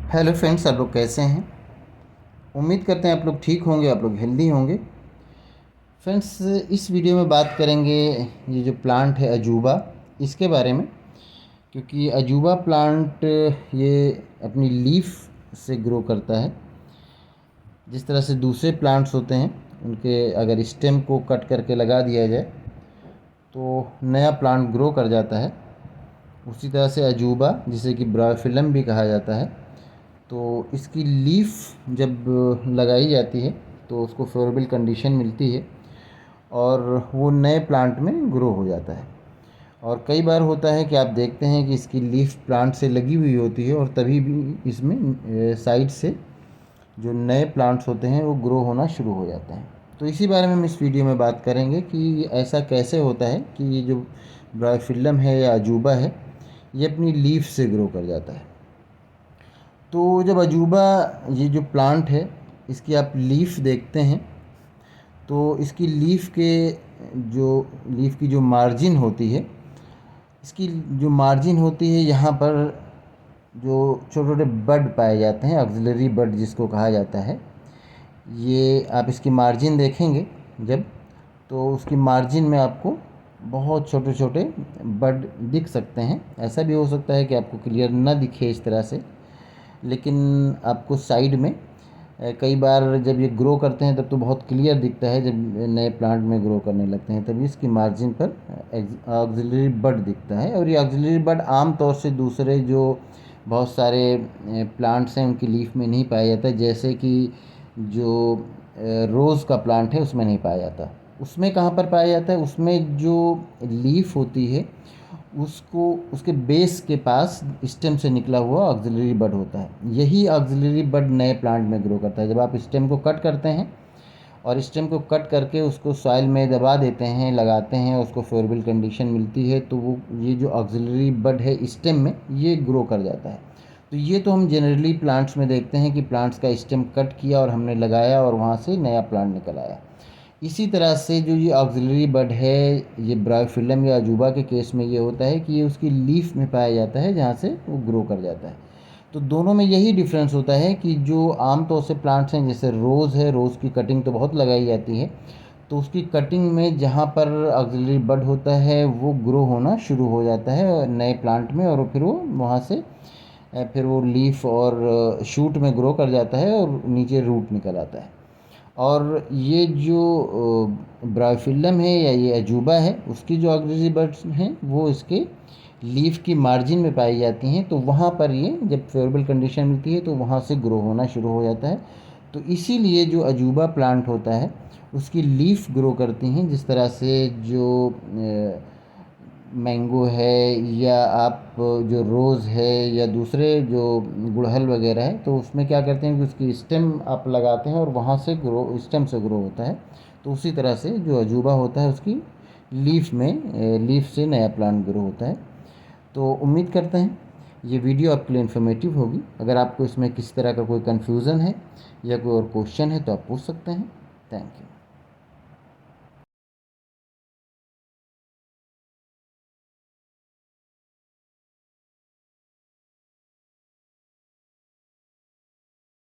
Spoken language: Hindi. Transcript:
हेलो फ्रेंड्स, आप लोग कैसे हैं। उम्मीद करते हैं आप लोग ठीक होंगे, आप लोग हेल्दी होंगे। फ्रेंड्स, इस वीडियो में बात करेंगे ये जो प्लांट है अजूबा, इसके बारे में। क्योंकि अजूबा प्लांट ये अपनी लीफ से ग्रो करता है। जिस तरह से दूसरे प्लांट्स होते हैं उनके अगर स्टेम को कट करके लगा दिया जाए तो नया प्लांट ग्रो कर जाता है, उसी तरह से अजूबा, जिसे कि ब्रायोफिलम भी कहा जाता है, तो इसकी लीफ जब लगाई जाती है तो उसको फेवरेबल कंडीशन मिलती है और वो नए प्लांट में ग्रो हो जाता है। और कई बार होता है कि आप देखते हैं कि इसकी लीफ प्लांट से लगी हुई होती है और तभी भी इसमें साइड से जो नए प्लांट्स होते हैं वो ग्रो होना शुरू हो जाते हैं। तो इसी बारे में हम इस वीडियो में बात करेंगे कि ऐसा कैसे होता है कि ये जो ब्रायोफिलम है या अजूबा है, ये अपनी लीफ से ग्रो कर जाता है। तो जब अजूबा, ये जो प्लांट है, इसकी आप लीफ देखते हैं तो इसकी जो लीफ की जो मार्जिन होती है, इसकी जो मार्जिन होती है, यहाँ पर जो छोटे छोटे बड पाए जाते हैं, ऑक्सिलरी बड जिसको कहा जाता है, ये आप इसकी मार्जिन देखेंगे जब, तो उसकी मार्जिन में आपको बहुत छोटे छोटे बड दिख सकते हैं। ऐसा भी हो सकता है कि आपको क्लियर ना दिखे इस तरह से, लेकिन आपको साइड में कई बार जब ये ग्रो करते हैं तब तो बहुत क्लियर दिखता है। जब नए प्लांट में ग्रो करने लगते हैं तभी इसकी मार्जिन पर ऑक्सिलरी बड दिखता है। और ये ऑक्सिलरी बड आम तौर से दूसरे जो बहुत सारे प्लांट्स हैं उनकी लीफ में नहीं पाया जाता, जैसे कि जो रोज़ का प्लांट है उसमें नहीं पाया जाता। उसमें कहाँ पर पाया जाता है? उसमें जो लीफ होती है उसको उसके बेस के पास स्टेम से निकला हुआ ऑक्सिलरी बड होता है। यही ऑक्सिलरी बड नए प्लांट में ग्रो करता है। जब आप स्टेम को कट करते हैं और स्टेम को कट करके उसको सॉइल में दबा देते हैं, लगाते हैं, उसको फेवरेबल कंडीशन मिलती है, तो वो ये जो ऑक्सिलरी बड है स्टेम में, ये ग्रो कर जाता है। तो ये तो हम जनरली प्लांट्स में देखते हैं कि प्लांट्स का स्टेम कट किया और हमने लगाया और वहाँ से नया प्लांट निकल आया। इसी तरह से जो ये ऑक्सिलरी बड है, ये ब्रायोफिलम या अजूबा के केस में ये होता है कि ये उसकी लीफ में पाया जाता है जहाँ से वो ग्रो कर जाता है। तो दोनों में यही डिफरेंस होता है कि जो आम तौर से प्लांट्स हैं, जैसे रोज़ है, रोज़ की कटिंग तो बहुत लगाई जाती है, तो उसकी कटिंग में जहाँ पर ऑक्सिलरी बड होता है वो ग्रो होना शुरू हो जाता है नए प्लांट में, और फिर वो वहाँ से फिर वो लीफ और शूट में ग्रो कर जाता है और नीचे रूट निकल आता है। और ये जो ब्रायोफिलम है या ये अजूबा है, उसकी जो ऑक्सिलरी बड्स हैं वो इसके लीफ की मार्जिन में पाई जाती हैं। तो वहाँ पर ये जब फेवरेबल कंडीशन मिलती है तो वहाँ से ग्रो होना शुरू हो जाता है। तो इसीलिए जो अजूबा प्लांट होता है उसकी लीफ ग्रो करती हैं, जिस तरह से जो मैंगो है या आप जो रोज़ है या दूसरे जो गुड़हल वगैरह है, तो उसमें क्या करते हैं कि उसकी स्टेम आप लगाते हैं और वहाँ से स्टेम से ग्रो होता है। तो उसी तरह से जो अजूबा होता है उसकी लीफ से नया प्लांट ग्रो होता है। तो उम्मीद करते हैं ये वीडियो आपके लिए इन्फॉर्मेटिव होगी। अगर आपको इसमें किसी तरह का कोई कन्फ्यूज़न है या कोई और क्वेश्चन है तो आप पूछ सकते हैं। Thank you.